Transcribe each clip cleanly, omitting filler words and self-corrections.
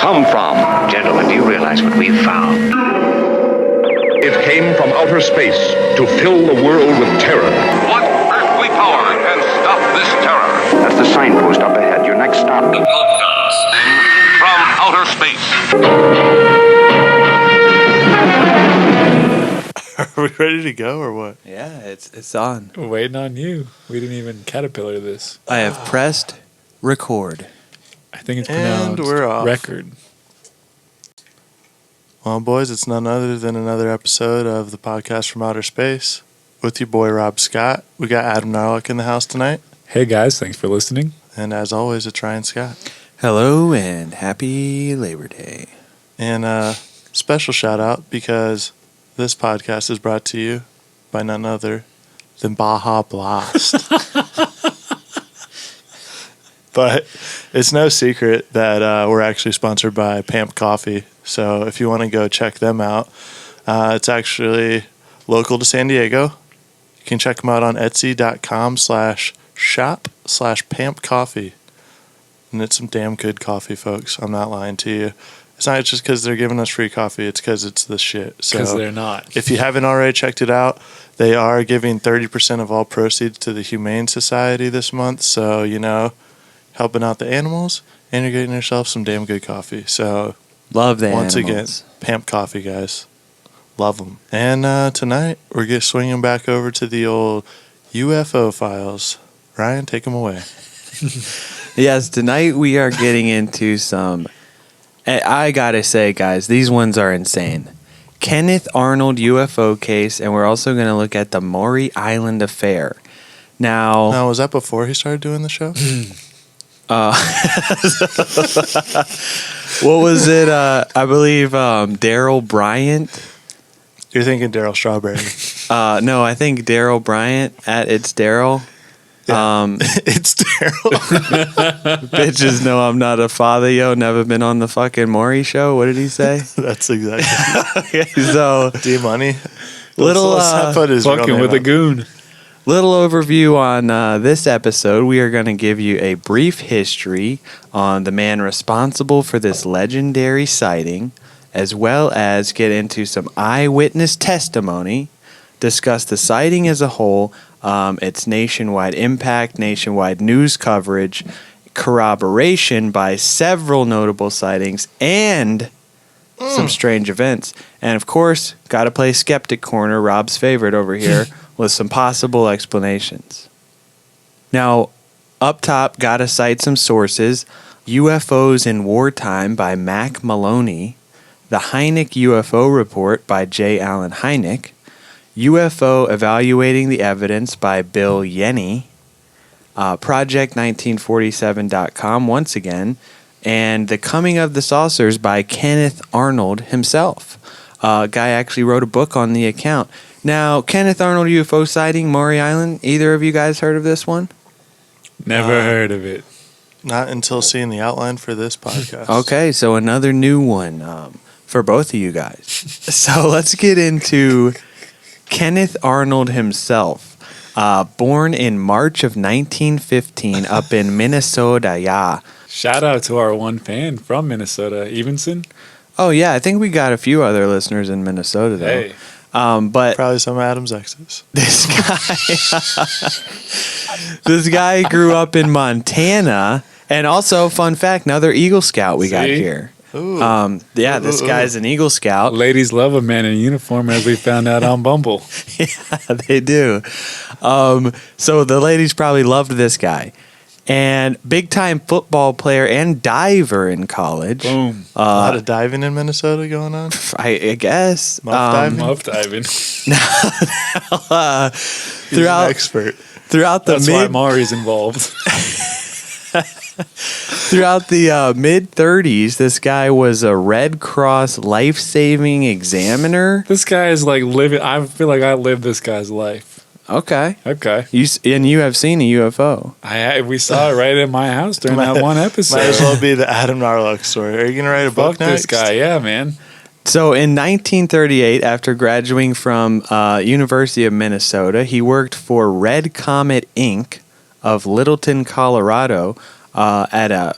come from? Gentlemen, do you realize what we've found? It came from outer space to fill the world with terror. What earthly power can stop this terror? That's the signpost up ahead. Your next stop. From outer space. Are we ready to go or what? Yeah, it's on. We're waiting on you. We didn't even caterpillar this. I have pressed record. I think it's And pronounced we're off. record. Well, boys, it's none other than another episode of the podcast from outer space with your boy Rob Scott. We got Adam Narlock in the house tonight. Hey guys, thanks for listening. And as always, it's Ryan Scott. Hello and happy Labor Day. And special shout out because this podcast is brought to you by none other than Baja Blast. But it's no secret that we're actually sponsored by Pamp Coffee. So if you want to go check them out, it's actually local to San Diego. You can check them out on etsy.com/shop/Pamp Coffee. And it's some damn good coffee, folks. I'm not lying to you. It's not just because they're giving us free coffee. It's because it's the shit. Because they're not. If you haven't already checked it out, they are giving 30% of all proceeds to the Humane Society this month. So, you know, helping out the animals, and you're getting yourself some damn good coffee. So, Love the once animals. again, Pamp Coffee, guys. Love them. And tonight, we're just swinging back over to the old UFO files. Ryan, take them away. Yes, tonight we are getting into some... I gotta say, guys, these ones are insane. Kenneth Arnold UFO case, and we're also going to look at the Maury Island Affair. Now, Was that before he started doing the show? what was it? I believe Daryl Bryant. You're thinking Daryl Strawberry. No, I think Daryl Bryant at It's Daryl. Yeah. It's Daryl. Bitches know I'm not a father, yo. Never been on the fucking Maury show. What did he say? That's exactly. Okay, so D-Money. little put his real Fucking name with a up. goon. little overview on this episode. We are going to give you a brief history on the man responsible for this legendary sighting, as well as get into some eyewitness testimony, discuss the sighting as a whole, its nationwide impact, nationwide news coverage, corroboration by several notable sightings, and some strange events. And of course, got to play Skeptic Corner, Rob's favorite over here, with some possible explanations. Now, up top, got to cite some sources. UFOs in Wartime by Mac Maloney, the Hynek UFO Report by J. Allen Hynek, UFO Evaluating the Evidence by Bill Yenny, Project1947.com once again, and The Coming of the Saucers by Kenneth Arnold himself. Guy actually wrote a book on the account. Now, Kenneth Arnold UFO sighting, Maury Island, either of you guys heard of this one? Never heard of it. Not until seeing the outline for this podcast. Okay, so another new one for both of you guys. So let's get into Kenneth Arnold himself. Born in March of 1915 up in Minnesota, yeah. Shout out to our one fan from Minnesota, Evenson. Oh, yeah, I think we got a few other listeners in Minnesota, though. Hey. But Probably some of Adam's exes. this guy grew up in Montana. And also, fun fact, another Eagle Scout we got See? here. Ooh. This guy's an Eagle Scout. Ladies love a man in uniform, as we found out on Bumble. Yeah, they do. So the ladies probably loved this guy. And big-time football player and diver in college. Boom. A lot of diving in Minnesota going on. I guess. Muff diving? Muff diving. He's an expert. Throughout the That's why Maury's involved. Throughout the mid-30s, this guy was a Red Cross life-saving examiner. This guy is like living. I feel like I lived this guy's life. Okay. Okay. You have seen a UFO. We saw it right at my house during that one episode. Might as well be the Adam Narlock story. Are you going to write a book Fuck next? this guy. Yeah, man. So in 1938, after graduating from University of Minnesota, he worked for Red Comet Inc. of Littleton, Colorado, at a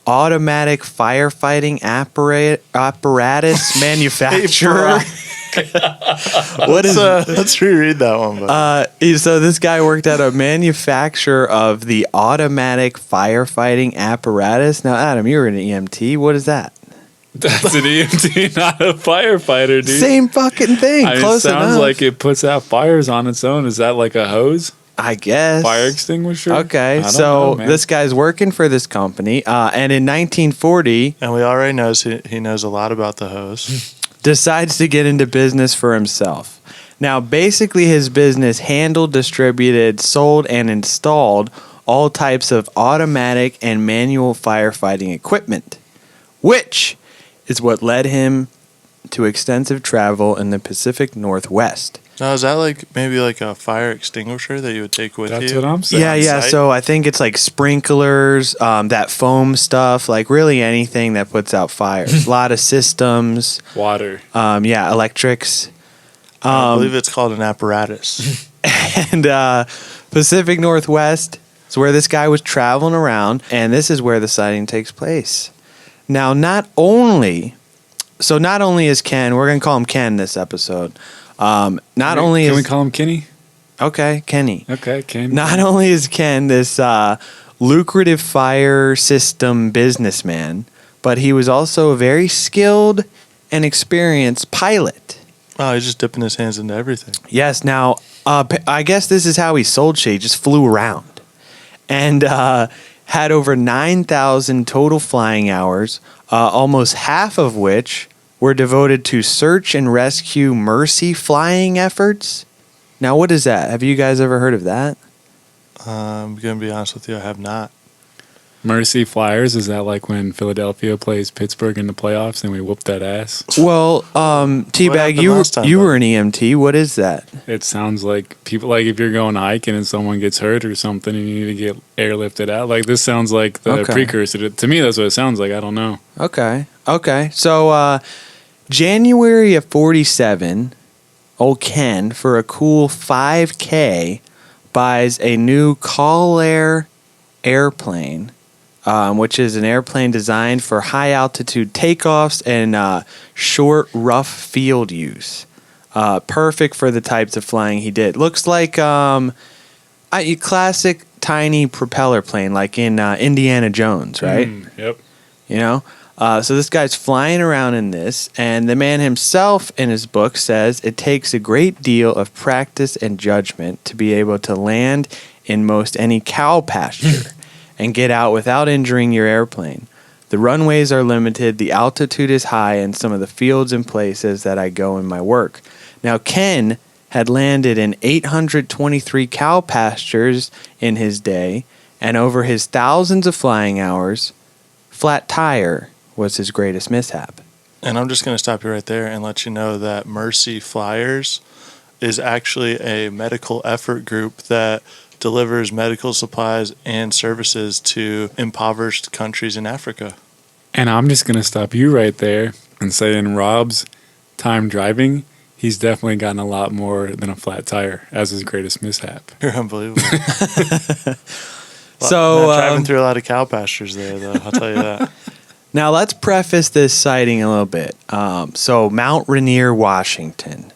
automatic firefighting apparatus manufacturer. What is Let's reread that one. Buddy. so this guy worked at a manufacturer of the automatic firefighting apparatus. Now, Adam, you're an EMT. What is that? That's an EMT, not a firefighter, dude. Same fucking thing. I mean, Close it sounds enough. like it puts out fires on its own. Is that like a hose? I guess. Fire extinguisher? Okay, I don't so know, man. this guy's working for this company, and in 1940, And we already know he knows a lot about the hose. decides to get into business for himself. Now, basically, his business handled, distributed, sold, and installed all types of automatic and manual firefighting equipment, which is what led him to extensive travel in the Pacific Northwest. Now, is that like maybe like a fire extinguisher that you would take with That's you? what I'm saying. Yeah. site? So I think it's like sprinklers, that foam stuff, like really anything that puts out fires. A lot of systems, Water. electrics. I believe it's called an apparatus. And Pacific Northwest is where this guy was traveling around, and this is where the sighting takes place. Now, not only is Ken, we're going to call him Ken this episode. Can we call him Kenny? Okay, Kenny. Okay, Kenny. Not only is Ken this lucrative fire system businessman, but he was also a very skilled and experienced pilot. Oh, he's just dipping his hands into everything. Yes. Now, I guess this is how he sold shit. He just flew around and had over 9,000 total flying hours, almost half of which were devoted to search and rescue mercy flying efforts. Now, what is that? Have you guys ever heard of that? I'm going to be honest with you, I have not. Mercy Flyers, is that like when Philadelphia plays Pittsburgh in the playoffs and we whoop that ass? Well, Teabag, happened you last time, you bud? were an EMT. What is that? It sounds like people, like if you're going hiking and someone gets hurt or something and you need to get airlifted out. Like this sounds like the Okay. precursor. To me, that's what it sounds like. I don't know. Okay. So, January of 47, old Ken, for a cool $5K, buys a new Call-Air airplane, which is an airplane designed for high altitude takeoffs and short, rough field use. Perfect for the types of flying he did. Looks like a classic tiny propeller plane, like in Indiana Jones, right? Yep. You know? So this guy's flying around in this, and the man himself in his book says it takes a great deal of practice and judgment to be able to land in most any cow pasture and get out without injuring your airplane. The runways are limited, the altitude is high in some of the fields and places that I go in my work. Now, Ken had landed in 823 cow pastures in his day, and over his thousands of flying hours, flat tire was his greatest mishap. And I'm just going to stop you right there and let you know that Mercy Flyers is actually a medical effort group that delivers medical supplies and services to impoverished countries in Africa. And I'm just going to stop you right there and say in Rob's time driving, he's definitely gotten a lot more than a flat tire as his greatest mishap. You're unbelievable. So, Not driving through a lot of cow pastures there, though. I'll tell you that. Now let's preface this sighting a little bit. So Mount Rainier, Washington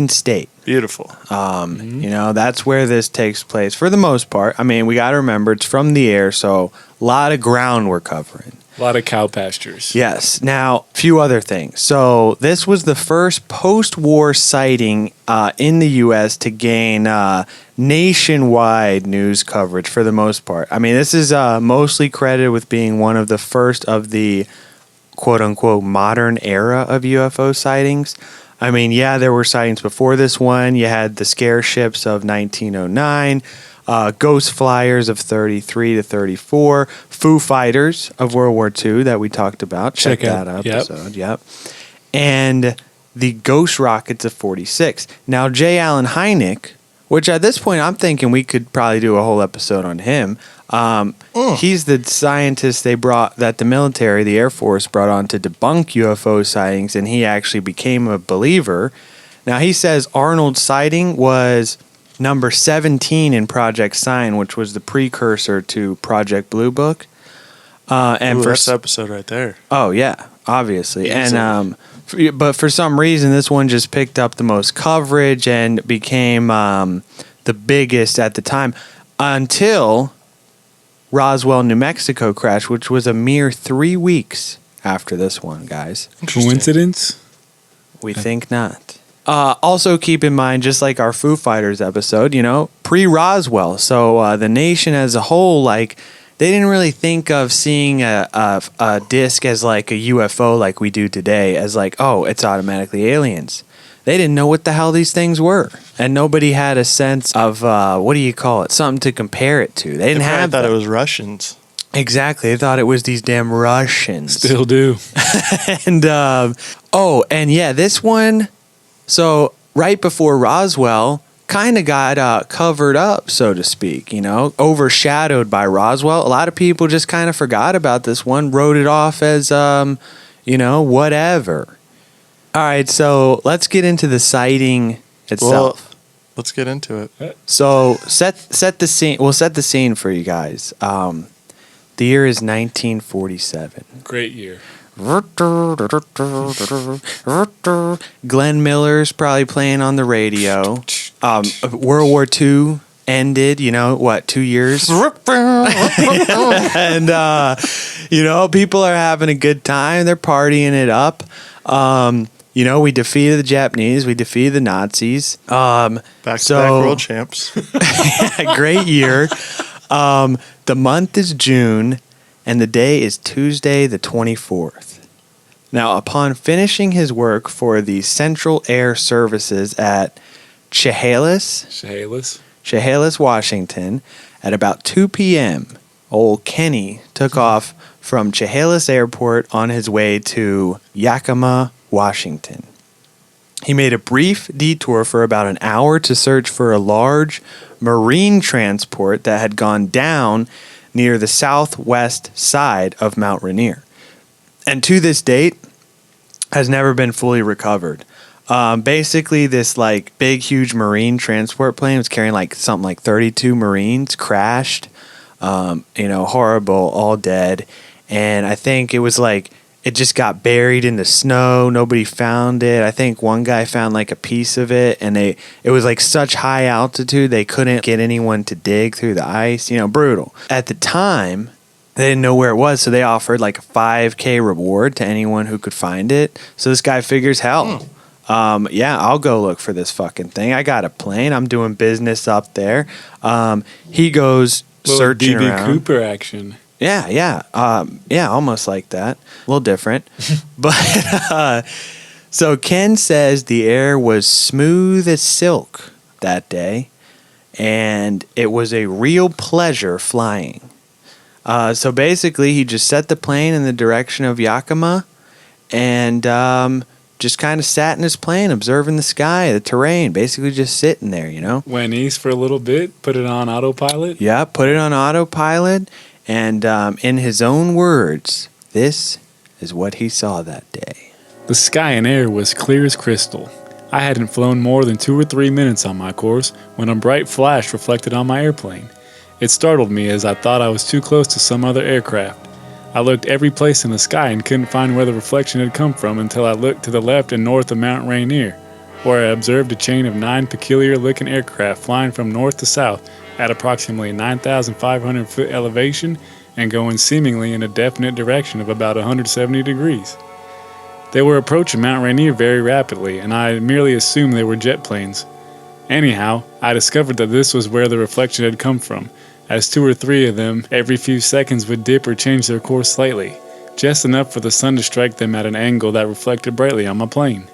State. Beautiful. You know, that's where this takes place for the most part. I mean, we got to remember it's from the air, so a lot of ground we're covering. A lot of cow pastures. Yes. Now, a few other things. So this was the first post-war sighting in the U.S. to gain nationwide news coverage for the most part. I mean, this is mostly credited with being one of the first of the quote-unquote modern era of UFO sightings. I mean, yeah, there were sightings before this one. You had the scare ships of 1909, ghost flyers of 33 to 34, Foo Fighters of World War II that we talked about. Check out. that episode. Yep. And the ghost rockets of 46. Now, J. Allen Hynek, which at this point I'm thinking we could probably do a whole episode on him. He's the scientist they brought, that the military, the Air Force, brought on to debunk UFO sightings, and he actually became a believer. Now, he says Arnold's sighting was number 17 in Project Sign, which was the precursor to Project Blue Book. And for that's the episode right there. oh yeah, obviously, Easily. and but for some reason this one just picked up the most coverage and became the biggest at the time until Roswell, New Mexico crash, which was a mere 3 weeks after this one, guys. Coincidence? We think not. Also, keep in mind, just like our Foo Fighters episode, pre-Roswell. So the nation as a whole, like, they didn't really think of seeing a disc as like a UFO like we do today, as like, oh, it's automatically aliens. They didn't know what the hell these things were. And nobody had a sense of, something to compare it to. They didn't have thought that. it was Russians. Exactly. They thought it was these damn Russians. Still do. And this one, so right before Roswell, kind of got covered up, so to speak, overshadowed by Roswell. A lot of people just kind of forgot about this one, wrote it off as whatever. All right, so let's get into the sighting itself. Well, let's get into it. So set the scene. We'll set the scene for you guys. The year is 1947. Great year. Glenn Miller's probably playing on the radio. World War II ended, 2 years? And, people are having a good time. They're partying it up. We defeated the Japanese. We defeated the Nazis. Back-to-back world champs. Great year. The month is June, and the day is Tuesday the 24th. Now, upon finishing his work for the Central Air Services at Chehalis, Washington, at about 2 p.m., old Kenny took off from Chehalis Airport on his way to Yakima, Washington. He made a brief detour for about an hour to search for a large marine transport that had gone down near the southwest side of Mount Rainier, and to this date has never been fully recovered. Basically, this like big, huge marine transport plane was carrying something like 32 Marines, crashed, horrible, all dead, and I think it was it just got buried in the snow. Nobody found it. I think one guy found a piece of it, and it was such high altitude they couldn't get anyone to dig through the ice. Brutal. At the time, they didn't know where it was, so they offered a $5,000 reward to anyone who could find it. So this guy figures, hell, I'll go look for this fucking thing. I got a plane. I'm doing business up there. He goes searching D.B. around. Cooper action. Yeah, almost like that. A little different. But so Ken says the air was smooth as silk that day, and it was a real pleasure flying. So basically, he just set the plane in the direction of Yakima and just kind of sat in his plane, observing the sky, the terrain, basically just sitting there, Went east for a little bit, put it on autopilot. Yeah, put it on autopilot. And in his own words, this is what he saw that day. The sky and air was clear as crystal. I hadn't flown more than 2 or 3 minutes on my course when a bright flash reflected on my airplane. It startled me as I thought I was too close to some other aircraft. I looked every place in the sky and couldn't find where the reflection had come from until I looked to the left and north of Mount Rainier, where I observed a chain of 9 peculiar-looking aircraft flying from north to south at approximately 9,500 foot elevation and going seemingly in a definite direction of about 170 degrees. They were approaching Mount Rainier very rapidly, and I merely assumed they were jet planes. Anyhow, I discovered that this was where the reflection had come from, as 2 or 3 of them every few seconds would dip or change their course slightly, just enough for the sun to strike them at an angle that reflected brightly on my plane.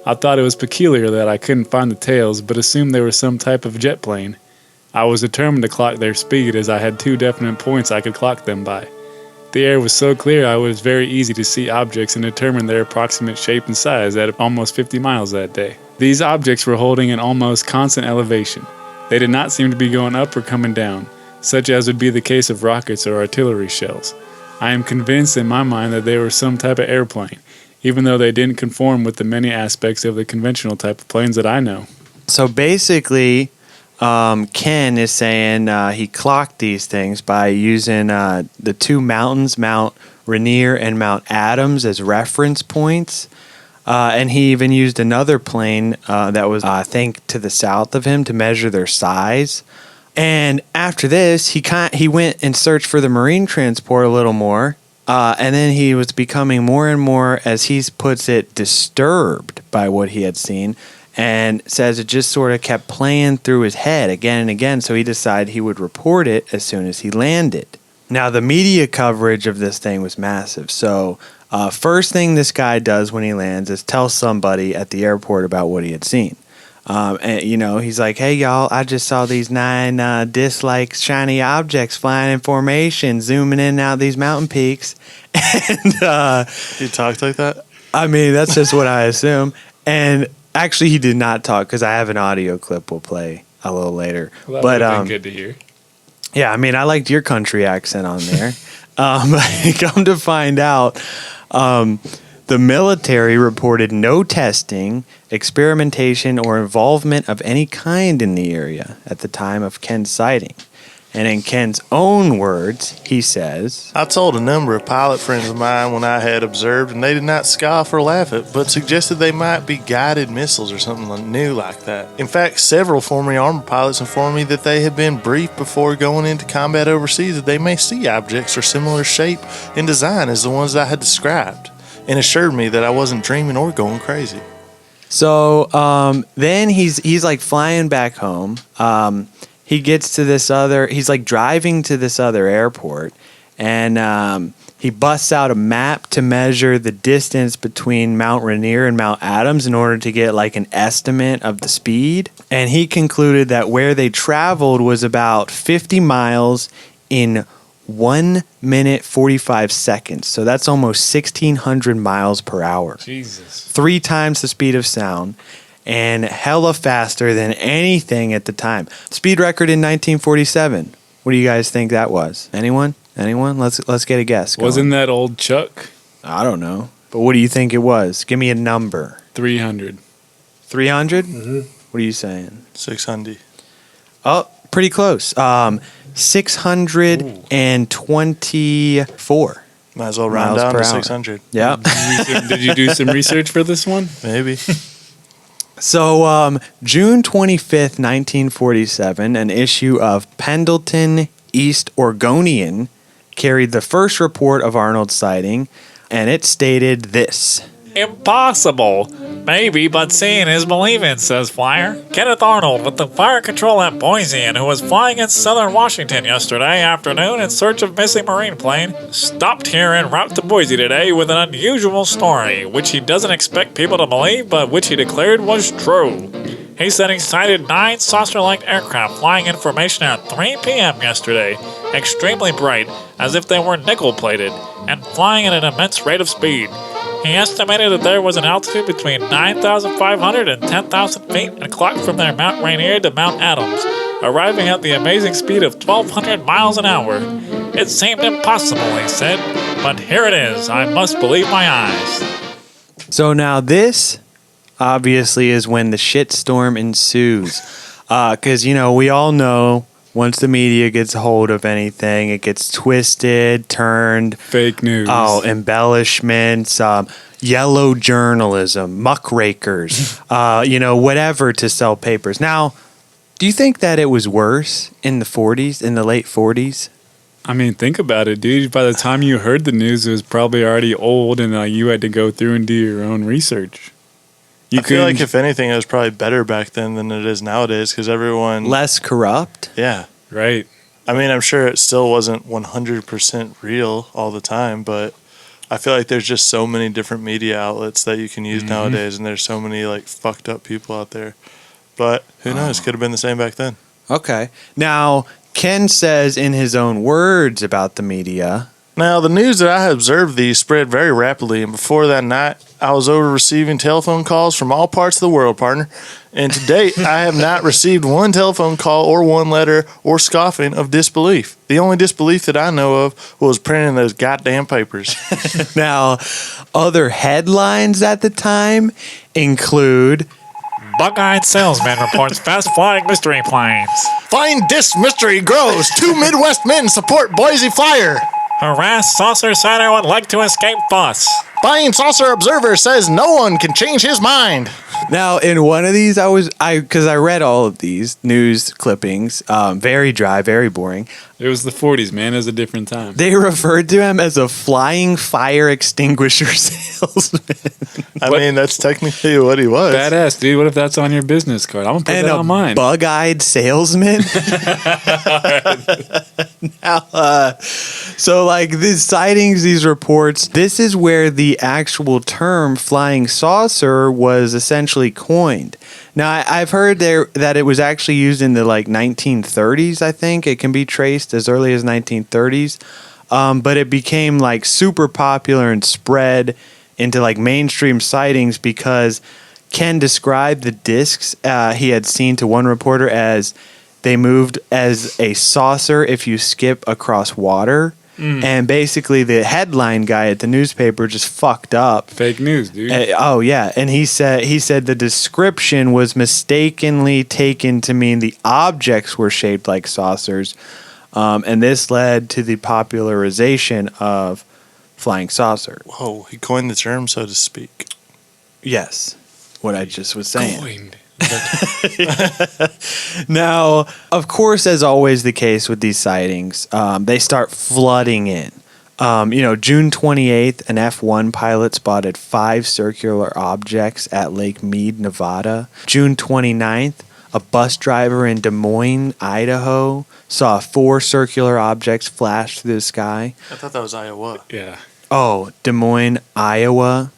I thought it was peculiar that I couldn't find the tails, but assumed they were some type of jet plane. I was determined to clock their speed, as I had 2 definite points I could clock them by. The air was so clear it was very easy to see objects and determine their approximate shape and size at almost 50 miles that day. These objects were holding an almost constant elevation. They did not seem to be going up or coming down, such as would be the case of rockets or artillery shells. I am convinced in my mind that they were some type of airplane, even though they didn't conform with the many aspects of the conventional type of planes that I know. So basically, Ken is saying he clocked these things by using the two mountains, Mount Rainier and Mount Adams, as reference points. And he even used another plane that was, I think, to the south of him to measure their size. And after this, he went and searched for the marine transport a little more. And then he was becoming more and more, as he puts it, disturbed by what he had seen. And says it just sort of kept playing through his head again and again. So he decided he would report it as soon as he landed. Now, the media coverage of this thing was massive. So first thing this guy does when he lands is tell somebody at the airport about what he had seen. And, he's like, hey, y'all, I just saw these 9 disc-like shiny objects flying in formation, zooming in and out these mountain peaks. And He talked like that? I mean, that's just what I assume. And actually, he did not talk, because I have an audio clip we'll play a little later. Well, that would have been good to hear. Yeah, I mean, I liked your country accent on there. Come to find out, the military reported no testing, experimentation, or involvement of any kind in the area at the time of Ken's sighting. And in Ken's own words, he says, I told a number of pilot friends of mine when I had observed, and they did not scoff or laugh at, but suggested they might be guided missiles or something new like that. In fact, several former Army pilots informed me that they had been briefed before going into combat overseas that they may see objects or similar shape and design as the ones I had described, and assured me that I wasn't dreaming or going crazy. So then he's like flying back home. He gets to he's like driving to this other airport, and he busts out a map to measure the distance between Mount Rainier and Mount Adams in order to get like an estimate of the speed. And he concluded that where they traveled was about 50 miles in 1 minute 45 seconds. So that's almost 1,600 miles per hour. Jesus. 3 times the speed of sound. And hella faster than anything at the time. Speed record in 1947. What do you guys think that was? Anyone? Let's get a guess. Wasn't that old Chuck? I don't know. But what do you think it was? Give me a number. 300. 300? Mm-hmm. What are you saying? 600. Oh, pretty close. 624. Might as well round Miles down per to hour. 600. Yeah. Did you do some research for this one? Maybe. So, June 25th, 1947, an issue of Pendleton East Oregonian carried the first report of Arnold's sighting, and it stated this. Impossible. Maybe, but seeing is believing, says Flyer. Kenneth Arnold with the fire control at Boise and who was flying in southern Washington yesterday afternoon in search of missing marine plane, stopped here en route to Boise today with an unusual story, which he doesn't expect people to believe, but which he declared was true. He said he sighted 9 saucer-like aircraft flying in formation at 3 p.m. yesterday, extremely bright, as if they were nickel-plated, and flying at an immense rate of speed. He estimated that there was an altitude between 9,500 and 10,000 feet and clocked from their Mount Rainier to Mount Adams, arriving at the amazing speed of 1,200 miles an hour. It seemed impossible, he said, but here it is. I must believe my eyes. So now this obviously is when the shitstorm ensues. Because, we all know once the media gets a hold of anything, it gets twisted, turned. Fake news. Oh, embellishments, yellow journalism, muckrakers, whatever to sell papers. Now, do you think that it was worse in the 40s, in the late 40s? I mean, think about it, dude. By the time you heard the news, it was probably already old, and you had to go through and do your own research. I feel like if anything, it was probably better back then than it is nowadays because everyone... Less corrupt? Yeah. Right. I mean, I'm sure it still wasn't 100% real all the time, but I feel like there's just so many different media outlets that you can use nowadays, and there's so many fucked up people out there. But who knows? Could have been the same back then. Okay. Now, Ken says in his own words about the media... Now, the news that I had observed these spread very rapidly, and before that night, I was over receiving telephone calls from all parts of the world, partner. And to date, I have not received one telephone call or one letter or scoffing of disbelief. The only disbelief that I know of was printing those goddamn papers. Now, other headlines at the time include Bug-eyed salesman reports fast-flying mystery planes. Find disc mystery grows. 2 Midwest men support Boise fire. Harassed saucer sighter would like to escape bus. Flying saucer observer says no one can change his mind. Now, in one of these, because I read all of these news clippings, very dry, very boring. It was the 40s, man. It was a different time. They referred to him as a flying fire extinguisher salesman. I mean, that's technically what he was. Badass, dude. What if that's on your business card? I'm going to put And that a on mine. bug-eyed salesman. Now, so like these sightings, these reports, this is where the actual term flying saucer was essentially coined. Now, I've heard that it was actually used in the like 1930s, I think. It can be traced as early as 1930s. But it became like super popular and spread into like mainstream sightings because Ken described the discs he had seen to one reporter as they moved as a saucer if you skip across water. And basically the headline guy at the newspaper just fucked up. Fake news, dude. Oh yeah, and he said the description was mistakenly taken to mean the objects were shaped like saucers, and this led to the popularization of flying saucer. Whoa, he coined the term, so to speak. Yes, what I just was saying. Coined. Now, of course, as always the case with these sightings, they start flooding in. June 28th, an F-1 pilot spotted 5 circular objects at Lake Mead, Nevada. June 29th, a bus driver in Des Moines, Idaho, saw 4 circular objects flash through the sky. I thought that was Iowa. Yeah. Oh, Des Moines, Iowa.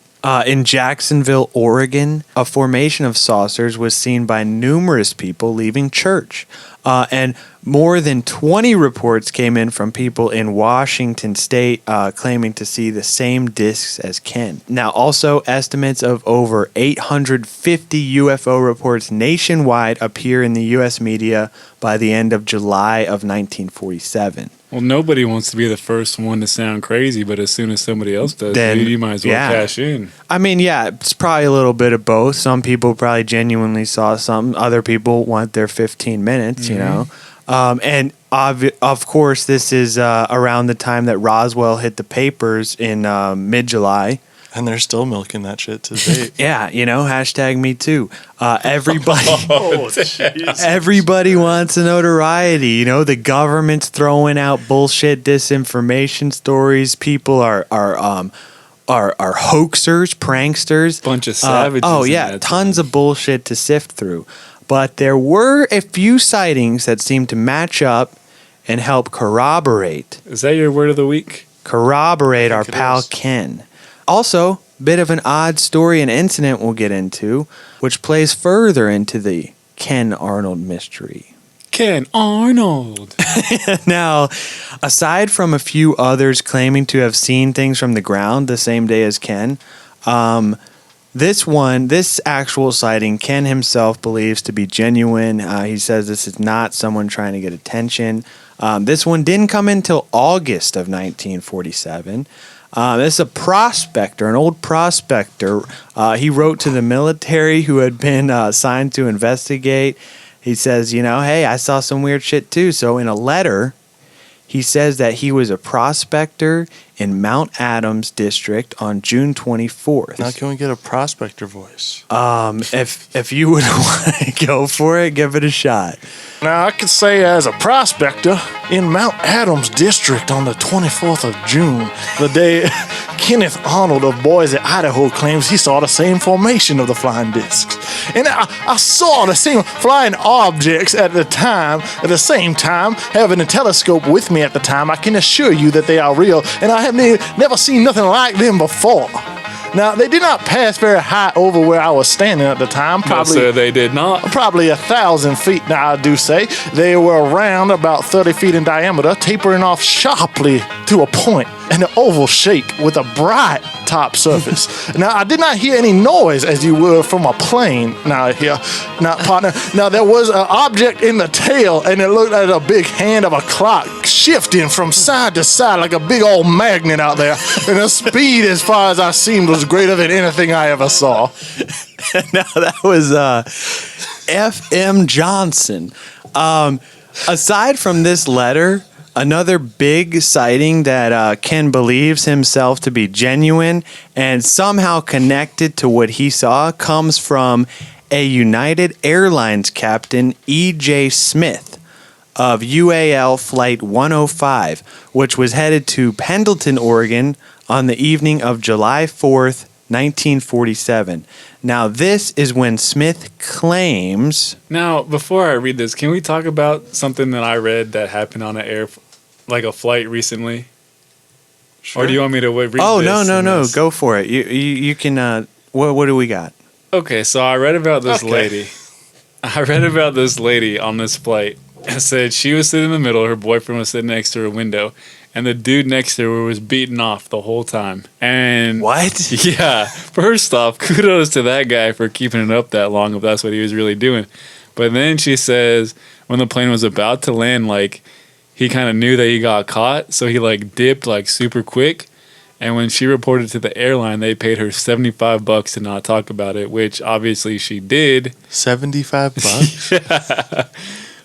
In Jacksonville, Oregon, a formation of saucers was seen by numerous people leaving church. And more than 20 reports came in from people in Washington state claiming to see the same discs as Ken. Now, also, estimates of over 850 UFO reports nationwide appear in the U.S. media by the end of July of 1947. Well, nobody wants to be the first one to sound crazy, but as soon as somebody else does, Then, dude, you might as well cash in. I mean, yeah, it's probably a little bit of both. Some people probably genuinely saw something. Other people want their 15 minutes, you know. And of course, this is around the time that Roswell hit the papers in mid-July. And they're still milking that shit to date. Yeah, hashtag me too. Everybody, Jesus. everybody wants a notoriety. The government's throwing out bullshit disinformation stories. People are hoaxers, pranksters, Bunch of savages. Oh in yeah, that tons time. of bullshit to sift through. But there were a few sightings that seemed to match up and help corroborate Is that your word of the week? our it pal is. Ken. Also, bit of an odd story and incident we'll get into, which plays further into the Ken Arnold mystery. Ken Arnold. Now, aside from a few others claiming to have seen things from the ground the same day as Ken, this actual sighting, Ken himself believes to be genuine. He says this is not someone trying to get attention. This one didn't come until August of 1947. This is a prospector, an old prospector. He wrote to the military who had been assigned to investigate. He says, hey, I saw some weird shit too. So in a letter, he says that he was a prospector in Mount Adams district on June 24th. Now can we get a prospector voice? If you would want to go for it, give it a shot. Now I could say as a prospector in Mount Adams district on the 24th of June, the day Kenneth Arnold of Boise, Idaho claims he saw the same formation of the flying discs. And I saw the same flying objects at the same time, having a telescope with me at the time. I can assure you that they are real, and I have never seen nothing like them before. Now, they did not pass very high over where I was standing at the time. No, sir, they did not. Probably 1,000 feet, now I do say. They were around about 30 feet in diameter, tapering off sharply to a point. and an oval shape with a bright top surface. Now, I did not hear any noise as you would from a plane. Now, partner. Now, there was an object in the tail, and it looked like a big hand of a clock shifting from side to side like a big old magnet out there. And the speed, as far as I seemed, was greater than anything I ever saw. Now, that was F.M. Johnson. Aside from this letter, another big sighting that Ken believes himself to be genuine and somehow connected to what he saw comes from a United Airlines captain, E.J. Smith, of UAL Flight 105, which was headed to Pendleton, Oregon on the evening of July 4th, 1947. Now, this is when Smith claims... Now, before I read this, can we talk about something that I read that happened on a flight recently? Sure. Or do you want me to read this? Oh, no. Go for it. You can... What do we got? Okay, so I read about this lady. I read about this lady on this flight. It said she was sitting in the middle, her boyfriend was sitting next to her window, and the dude next to her was beaten off the whole time. And what? Yeah. First off, kudos to that guy for keeping it up that long if that's what he was really doing. But then she says when the plane was about to land, like, he kind of knew that he got caught, so he, like, dipped, like, super quick. And when she reported to the airline, they paid her $75 to not talk about it, which obviously she did. $75? Yeah.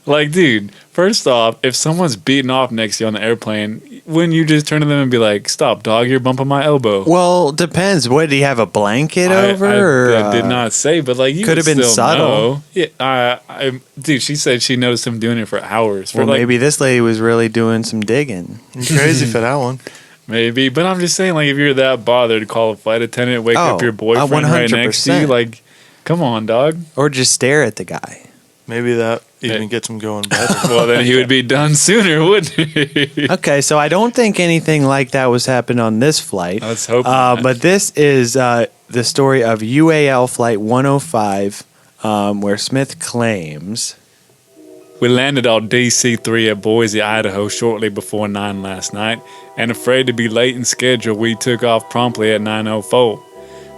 Like, dude, first off, if someone's beating off next to you on the airplane, wouldn't you just turn to them and be like, stop, dog, you're bumping my elbow? Well, depends. What, did he have a blanket over? I did not say, but like, you could have been subtle. Know. Yeah, dude, she said she noticed him doing it for hours. Well, maybe this lady was really doing some digging. You're crazy for that one. Maybe, but I'm just saying, like, if you're that bothered, call a flight attendant, wake up your boyfriend right next to you, like, come on, dog. Or just stare at the guy. Maybe that even gets him going better. Well, then he would be done sooner, wouldn't he? Okay, so I don't think anything like that was happening on this flight. Let's hope but this is the story of UAL Flight 105, where Smith claims... We landed on DC-3 at Boise, Idaho shortly before 9 last night, and afraid to be late in schedule, we took off promptly at 9:04.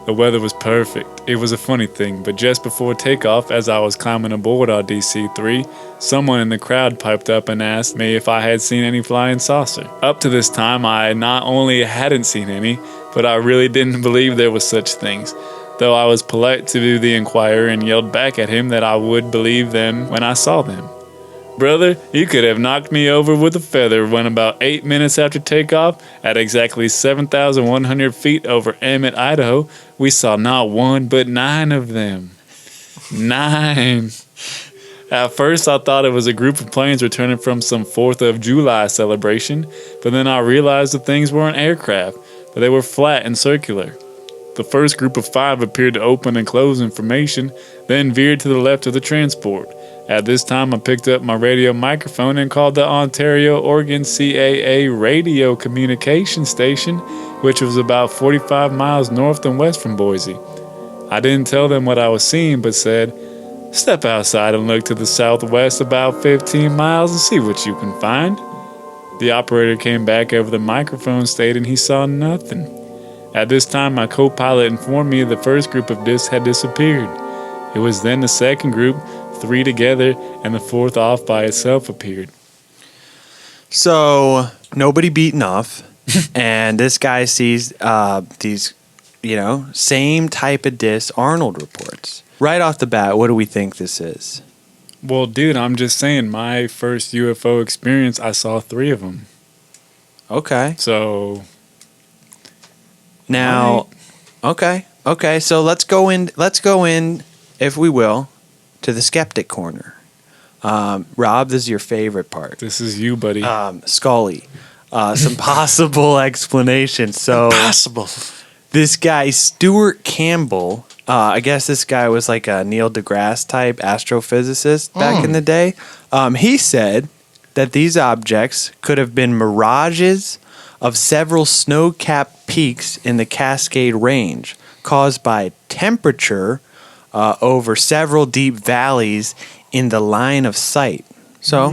The weather was perfect. It was a funny thing, but just before takeoff, as I was climbing aboard our DC-3, someone in the crowd piped up and asked me if I had seen any flying saucer. Up to this time, I not only hadn't seen any, but I really didn't believe there was such things, though I was polite to the inquirer and yelled back at him that I would believe them when I saw them. Brother, you could have knocked me over with a feather when about 8 minutes after takeoff, at exactly 7,100 feet over Emmett, Idaho, we saw not one but 9 of them. 9. At first, I thought it was a group of planes returning from some 4th of July celebration, but then I realized the things weren't aircraft, but they were flat and circular. The first group of 5 appeared to open and close in formation, then veered to the left of the transport. At this time, I picked up my radio microphone and called the Ontario, Oregon CAA radio communication station, which was about 45 miles north and west from Boise. I didn't tell them what I was seeing, but said, "Step outside and look to the southwest about 15 miles and see what you can find." The operator came back over the microphone stating he saw nothing. At this time, my co-pilot informed me the first group of discs had disappeared. It was then the second group, 3 together, and the 4th off by itself appeared. So, nobody beaten off, and this guy sees these, same type of discs Arnold reports. Right off the bat, what do we think this is? Well, dude, I'm just saying, my first UFO experience, I saw 3 of them. Okay. So... Now, okay, so let's go in, if we will, to the skeptic corner. Rob, this is your favorite part. This is you, buddy. Scully. Some possible explanations. So, possible. This guy, Stuart Campbell, I guess this guy was like a Neil deGrasse type astrophysicist back in the day. He said that these objects could have been mirages of several snow-capped peaks in the Cascade Range caused by temperature over several deep valleys in the line of sight. So,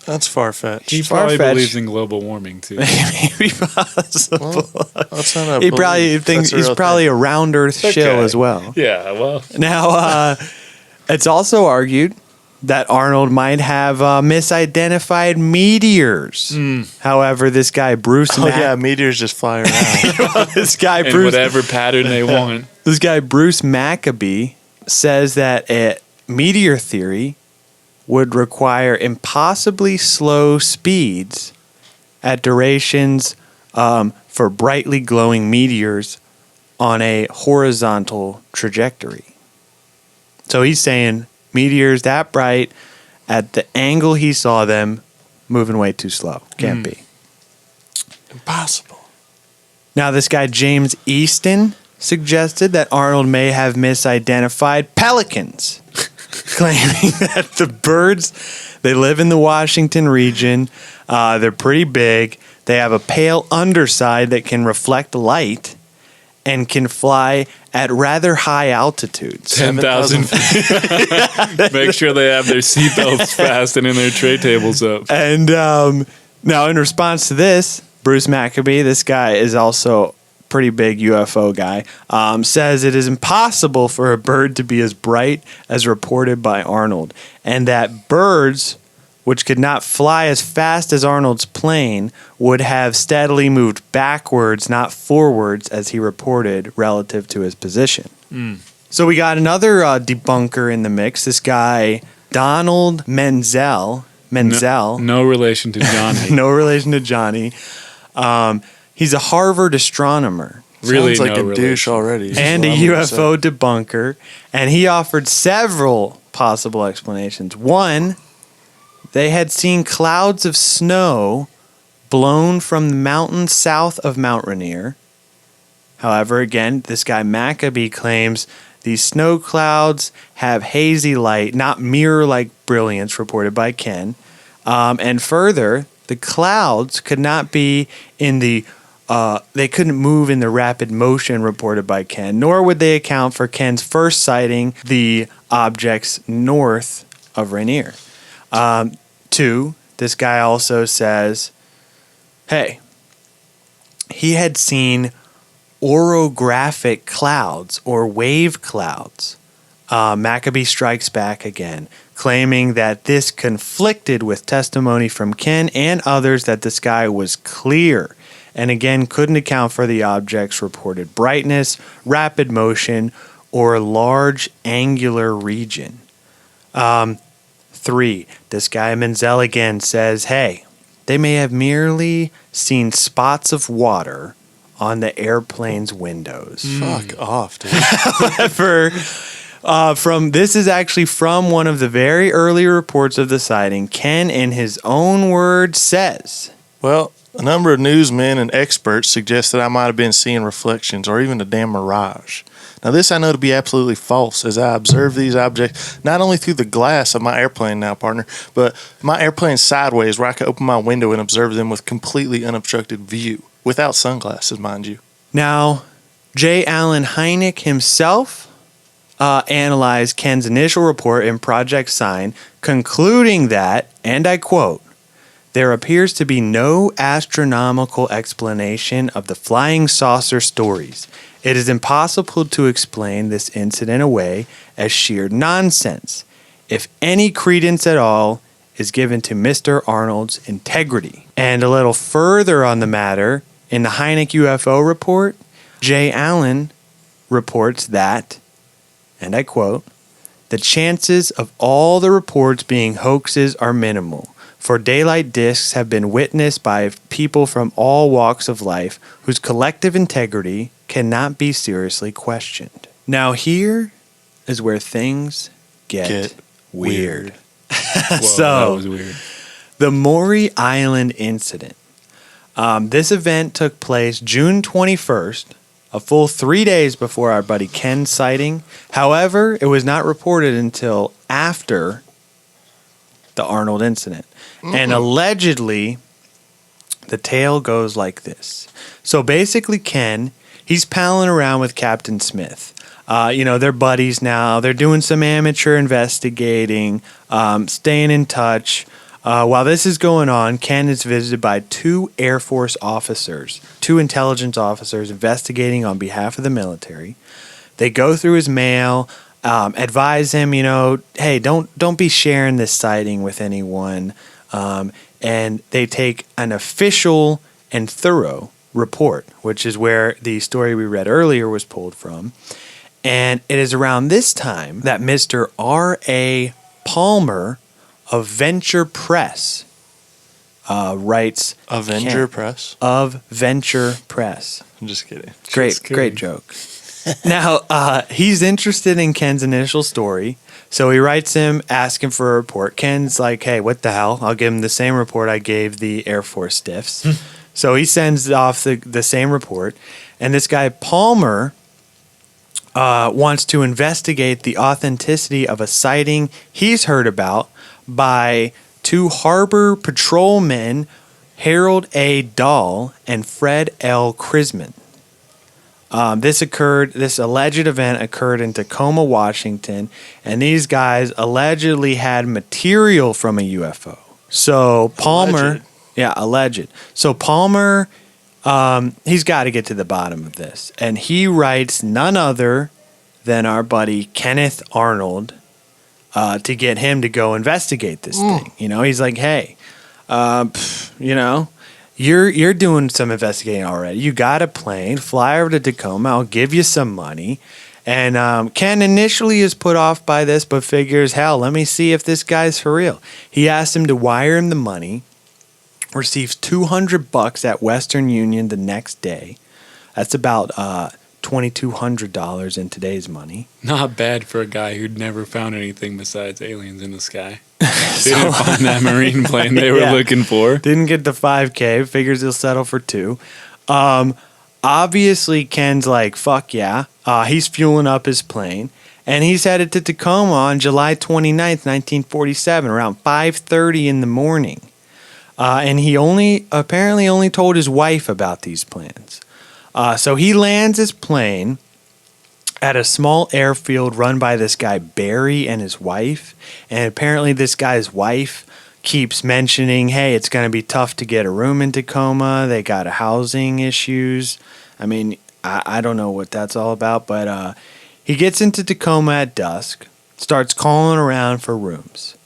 That's far-fetched. He probably far-fetched. believes in global warming too. Maybe possible. That's not a He probably belief. thinks That's a he's real probably thing. a round Earth shill as well. Yeah, well, Now, it's also argued that Arnold might have misidentified meteors. However, this guy Bruce, Oh yeah, meteors just fly around. this guy in Bruce, whatever pattern they want. this guy Bruce Maccabee says that a meteor theory would require impossibly slow speeds at durations for brightly glowing meteors on a horizontal trajectory. So he's saying meteors that bright at the angle he saw them moving way too slow. Can't be. Impossible. Now, this guy James Easton suggested that Arnold may have misidentified pelicans, claiming that the birds, they live in the Washington region. They're pretty big. They have a pale underside that can reflect light and can fly at rather high altitudes. 10,000 feet. Make sure they have their seatbelts fastened and their tray tables up. And now, in response to this, Bruce Maccabee, this guy is also pretty big UFO guy, says it is impossible for a bird to be as bright as reported by Arnold, and that birds, which could not fly as fast as Arnold's plane, would have steadily moved backwards, not forwards, as he reported relative to his position. So we got another debunker in the mix, this guy Donald Menzel. No relation to Johnny. No relation to Johnny. He's a Harvard astronomer Really, Sounds like no a relation. douche already. and a That's what I'm gonna say. UFO debunker, and he offered several possible explanations. One, they had seen clouds of snow blown from the mountains south of Mount Rainier. However, again, this guy Maccabee claims these snow clouds have hazy light, not mirror-like brilliance, reported by Ken. And further, the clouds could not be in the they couldn't move in the rapid motion reported by Ken, nor would they account for Ken's first sighting the objects north of Rainier. Two, this guy also says, hey, he had seen orographic clouds or wave clouds. Maccabee strikes back again, claiming that this conflicted with testimony from Ken and others that the sky was clear, and again couldn't account for the object's reported brightness, rapid motion, or large angular region. Three, this guy Menzel again says, hey, they may have merely seen spots of water on the airplane's windows. Fuck off, dude. However, this is actually from one of the very early reports of the sighting. Ken, in his own words, says, Well, a number of newsmen and experts suggest that I might have been seeing reflections or even a damn mirage. Now, this I know to be absolutely false, as I observe these objects not only through the glass of my airplane now, partner, but my airplane sideways where I can open my window and observe them with completely unobstructed view, without sunglasses, mind you. Now, J. Allen Hynek himself analyzed Ken's initial report in Project Sign, concluding that, and I quote, there appears to be no astronomical explanation of the flying saucer stories. It is impossible to explain this incident away as sheer nonsense, if any credence at all is given to Mr. Arnold's integrity. And a little further on the matter, in the Hynek UFO report, J. Allen reports that, and I quote, the chances of all the reports being hoaxes are minimal, for daylight discs have been witnessed by people from all walks of life whose collective integrity cannot be seriously questioned. Now here is where things get weird. Whoa, So, that was weird. the Maury Island incident. This event took place June 21st, a full 3 days before our buddy Ken's sighting. However, it was not reported until after the Arnold incident. And allegedly, the tale goes like this. So basically, Ken, he's palling around with Captain Smith. They're buddies now. They're doing some amateur investigating, staying in touch. While this is going on, Ken is visited by two Air Force officers, two intelligence officers investigating on behalf of the military. They go through his mail, advise him, hey, don't be sharing this sighting with anyone. And they take an official and thorough report, which is where the story we read earlier was pulled from. And it is around this time that Mr. R.A. Palmer of Venture Press writes... Avenger Press? Of Venture Press. I'm just kidding. Great joke. Now, he's interested in Ken's initial story, so he writes him asking for a report. Ken's like, hey, what the hell? I'll give him the same report I gave the Air Force stiffs. So he sends off the same report, and this guy Palmer wants to investigate the authenticity of a sighting he's heard about by two harbor patrolmen, Harold A. Dahl and Fred L. Krisman. This alleged event occurred in Tacoma, Washington, and these guys allegedly had material from a UFO. So Palmer, alleged. So Palmer, he's got to get to the bottom of this, and he writes none other than our buddy Kenneth Arnold to get him to go investigate this thing. He's like, hey, You're doing some investigating already. You got a plane, fly over to Tacoma. I'll give you some money. And Ken initially is put off by this, but figures, hell, let me see if this guy's for real. He asks him to wire him the money, receives $200 at Western Union the next day. That's about $2,200 in today's money. Not bad for a guy who'd never found anything besides aliens in the sky. Didn't find that marine plane they were looking for. Didn't get the 5K. Figures he'll settle for 2. Obviously, Ken's like, fuck yeah. He's fueling up his plane. And he's headed to Tacoma on July 29th, 1947, around 5:30 in the morning. And he apparently only told his wife about these plans. So he lands his plane at a small airfield run by this guy Barry and his wife. And apparently this guy's wife keeps mentioning, hey, it's going to be tough to get a room in Tacoma. They got housing issues. I mean, I don't know what that's all about, but he gets into Tacoma at dusk, starts calling around for rooms.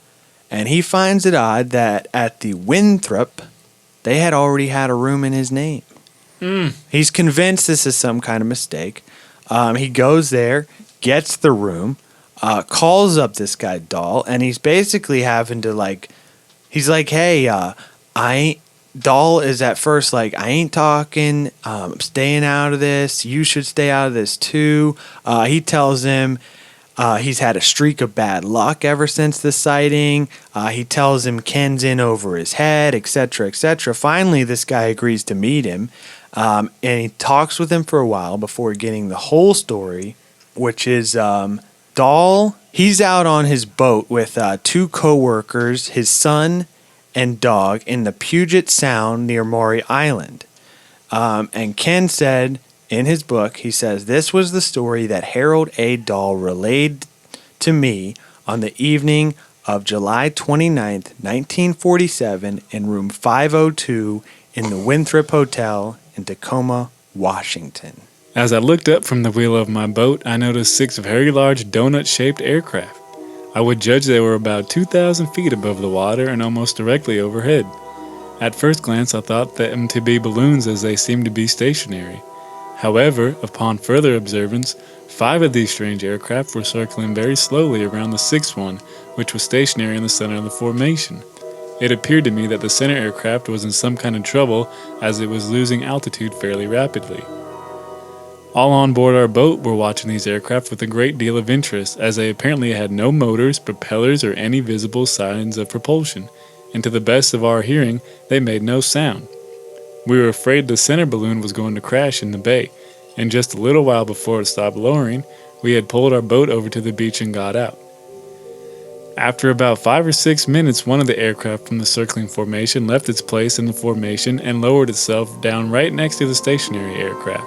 And he finds it odd that at the Winthrop, they had already had a room in his name. He's convinced this is some kind of mistake. He goes there, gets the room, calls up this guy Dahl, and he's basically having to he's like, hey, Dahl is at first like, I ain't talking, I'm staying out of this, you should stay out of this too. He tells him he's had a streak of bad luck ever since the sighting. He tells him Ken's in over his head, etc., etc. Finally, this guy agrees to meet him. And he talks with him for a while before getting the whole story, which is Dahl. He's out on his boat with 2 co-workers, his son and dog, in the Puget Sound near Maury Island. And Ken said in his book, he says, this was the story that Harold A. Dahl relayed to me on the evening of July 29th, 1947 in room 502 in the Winthrop Hotel in Tacoma, Washington. As I looked up from the wheel of my boat, I noticed 6 very large donut-shaped aircraft. I would judge they were about 2,000 feet above the water and almost directly overhead. At first glance, I thought them to be balloons as they seemed to be stationary. However, upon further observance, 5 of these strange aircraft were circling very slowly around the 6th one, which was stationary in the center of the formation. It appeared to me that the center aircraft was in some kind of trouble as it was losing altitude fairly rapidly. All on board our boat were watching these aircraft with a great deal of interest, as they apparently had no motors, propellers, or any visible signs of propulsion, and to the best of our hearing, they made no sound. We were afraid the center balloon was going to crash in the bay, and just a little while before it stopped lowering, we had pulled our boat over to the beach and got out. After about 5 or 6 minutes, one of the aircraft from the circling formation left its place in the formation and lowered itself down right next to the stationary aircraft.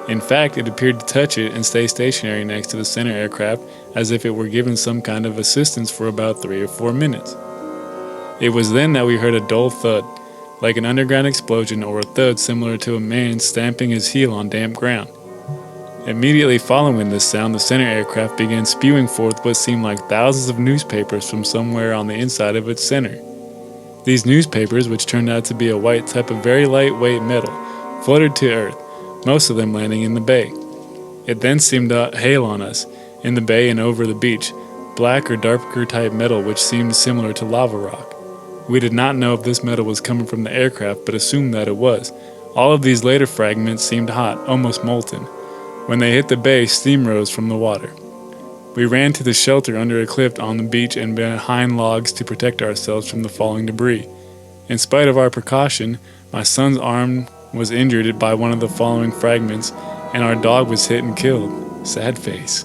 In fact, it appeared to touch it and stay stationary next to the center aircraft as if it were given some kind of assistance for about 3 or 4 minutes. It was then that we heard a dull thud, like an underground explosion or a thud similar to a man stamping his heel on damp ground. Immediately following this sound, the center aircraft began spewing forth what seemed like thousands of newspapers from somewhere on the inside of its center. These newspapers, which turned out to be a white type of very lightweight metal, floated to Earth, most of them landing in the bay. It then seemed to hail on us, in the bay and over the beach, black or darker type metal which seemed similar to lava rock. We did not know if this metal was coming from the aircraft, but assumed that it was. All of these later fragments seemed hot, almost molten. When they hit the bay, steam rose from the water. We ran to the shelter under a cliff on the beach and behind logs to protect ourselves from the falling debris. In spite of our precaution, my son's arm was injured by one of the falling fragments, and our dog was hit and killed. Sad face.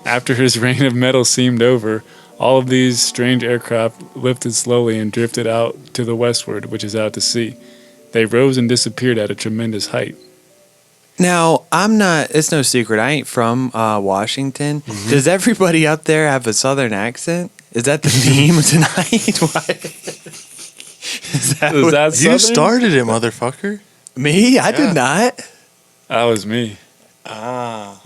After his reign of metal seemed over, all of these strange aircraft lifted slowly and drifted out to the westward, which is out to sea. They rose and disappeared at a tremendous height. Now, it's no secret, I ain't from Washington. Mm-hmm. Does everybody up there have a southern accent? Is that the theme tonight? Is that you started it, motherfucker. Me? I did not. That was me. The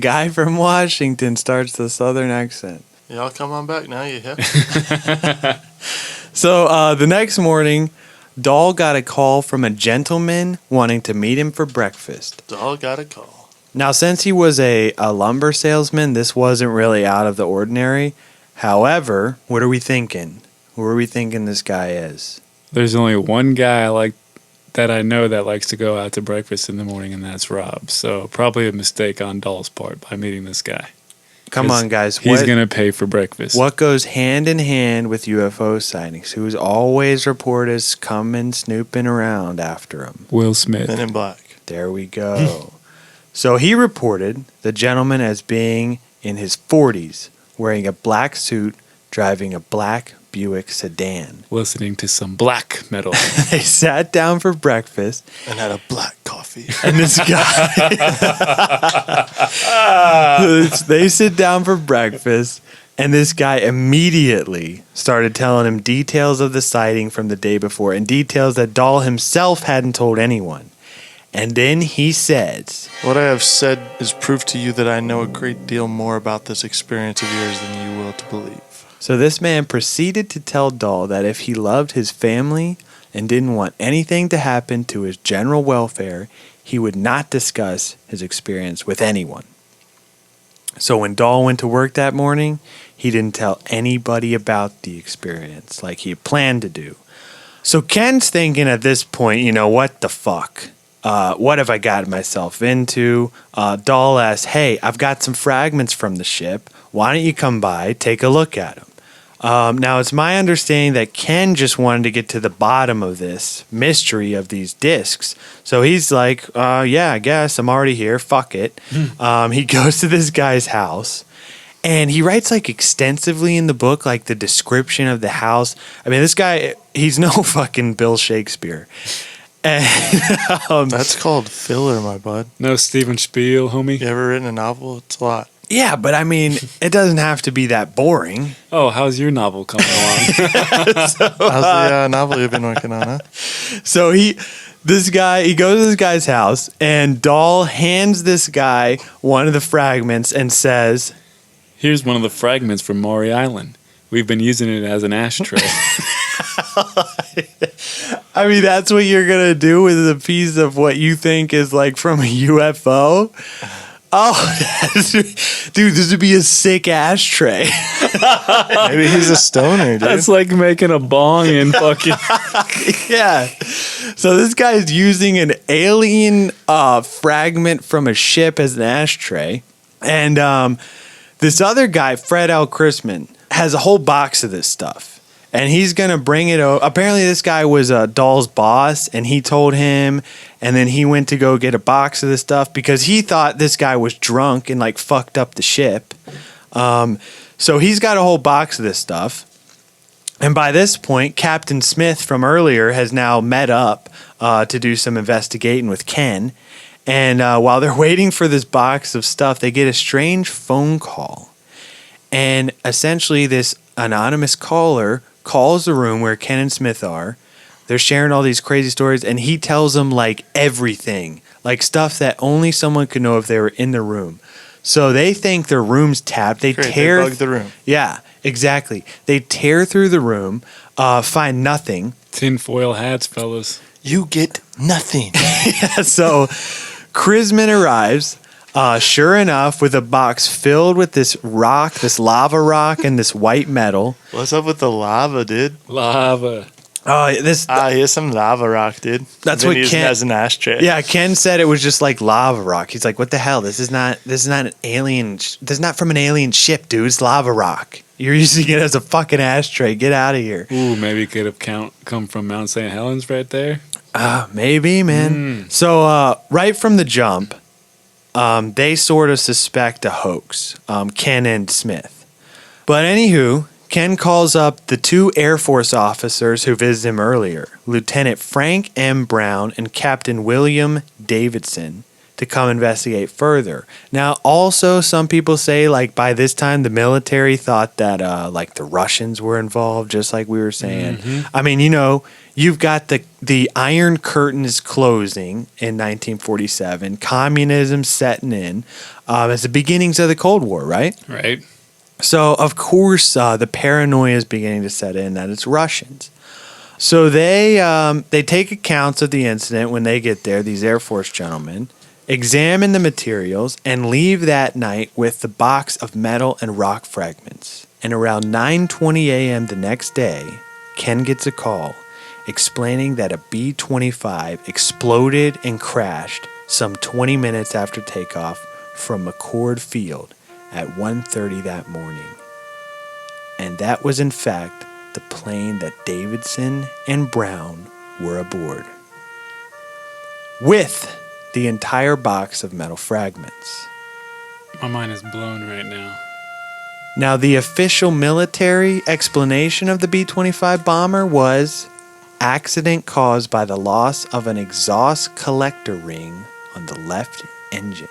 guy from Washington starts the southern accent. Y'all come on back now, you hip. So the next morning, Dahl got a call from a gentleman wanting to meet him for breakfast. Dahl got a call. Now, since he was a lumber salesman, this wasn't really out of the ordinary. However, what are we thinking? Who are we thinking this guy is? There's only one guy that I know that likes to go out to breakfast in the morning, and that's Rob. So probably a mistake on Dahl's part by meeting this guy. Come on, guys. He's going to pay for breakfast. What goes hand in hand with UFO sightings? Who's always reported coming snooping around after him? Will Smith. Men in Black. There we go. So he reported the gentleman as being in his 40s, wearing a black suit, driving a black Buick sedan. Listening to some black metal. They sat down for breakfast. And had a black coffee. And this guy... they sit down for breakfast, and this guy immediately started telling him details of the sighting from the day before, and details that Dahl himself hadn't told anyone. And then he says, "What I have said is proof to you that I know a great deal more about this experience of yours than you will to believe." So this man proceeded to tell Dahl that if he loved his family and didn't want anything to happen to his general welfare, he would not discuss his experience with anyone. So when Dahl went to work that morning, he didn't tell anybody about the experience like he had planned to do. So Ken's thinking at this point, what the fuck? What have I gotten myself into? Dahl asks, "Hey, I've got some fragments from the ship. Why don't you come by, take a look at them?" Now, it's my understanding that Ken just wanted to get to the bottom of this mystery of these discs. So he's like, yeah, I guess I'm already here. Fuck it. He goes to this guy's house, and he writes extensively in the book, the description of the house. I mean, this guy, he's no fucking Bill Shakespeare. And, that's called filler, my bud. No Steven Spiel, homie. You ever written a novel? It's a lot. Yeah, but I mean, it doesn't have to be that boring. Oh, how's your novel coming along? How's the novel you've been working on, huh? So he goes to this guy's house, and Dahl hands this guy one of the fragments and says, "Here's one of the fragments from Maury Island. We've been using it as an ashtray." I mean, that's what you're going to do with a piece of what you think is from a UFO? Oh, dude, this would be a sick ashtray. Maybe he's a stoner, dude. That's like making a bong and fucking... Yeah. So this guy is using an alien fragment from a ship as an ashtray. And this other guy, Fred L. Chrisman, has a whole box of this stuff. And he's going to bring it over. Apparently, this guy was Dahl's boss, and he told him, and then he went to go get a box of this stuff because he thought this guy was drunk and fucked up the ship. So he's got a whole box of this stuff. And by this point, Captain Smith from earlier has now met up to do some investigating with Ken. And while they're waiting for this box of stuff, they get a strange phone call. And essentially, this anonymous caller calls the room where Ken and Smith are. They're sharing all these crazy stories, and he tells them like everything, like stuff that only someone could know if they were in the room. So they think their room's tapped. They Great, tear they bug the room. Yeah, exactly. They tear through the room, find nothing. Tinfoil hats, fellas. You get nothing. So Chrisman arrives, sure enough, with a box filled with this rock, this lava rock, and this white metal. What's up with the lava, dude? Lava. Oh, Here's some lava rock, dude. That's Been what using Ken- as an ashtray. Yeah, Ken said it was just like lava rock. He's like, "What the hell? This is not an alien. This is not from an alien ship, dude. It's lava rock. You're using it as a fucking ashtray. Get out of here." Ooh, maybe it could have come from Mount St. Helens right there. Maybe, man. So right from the jump, they sort of suspect a hoax. Ken and Smith. But anywho, Ken calls up the 2 Air Force officers who visited him earlier, Lieutenant Frank M. Brown and Captain William Davidson, to come investigate further. Now, also, some people say, like, by this time, the military thought that, like, the Russians were involved, just like we were saying. I mean, you know, you've got the Iron Curtain is closing in 1947, communism setting in, as the beginnings of the Cold War, right? Right. So, of course, the paranoia is beginning to set in that it's Russians. So they take accounts of the incident when they get there, these Air Force gentlemen, examine the materials, and leave that night with the box of metal and rock fragments. And around 9:20 a.m. the next day, Ken gets a call explaining that a B-25 exploded and crashed some 20 minutes after takeoff from McCord Field at 1:30 that morning. And that was in fact the plane that Davidson and Brown were aboard, with the entire box of metal fragments. My mind is blown right now. Now, the official military explanation of the B-25 bomber was accident caused by the loss of an exhaust collector ring on the left engine.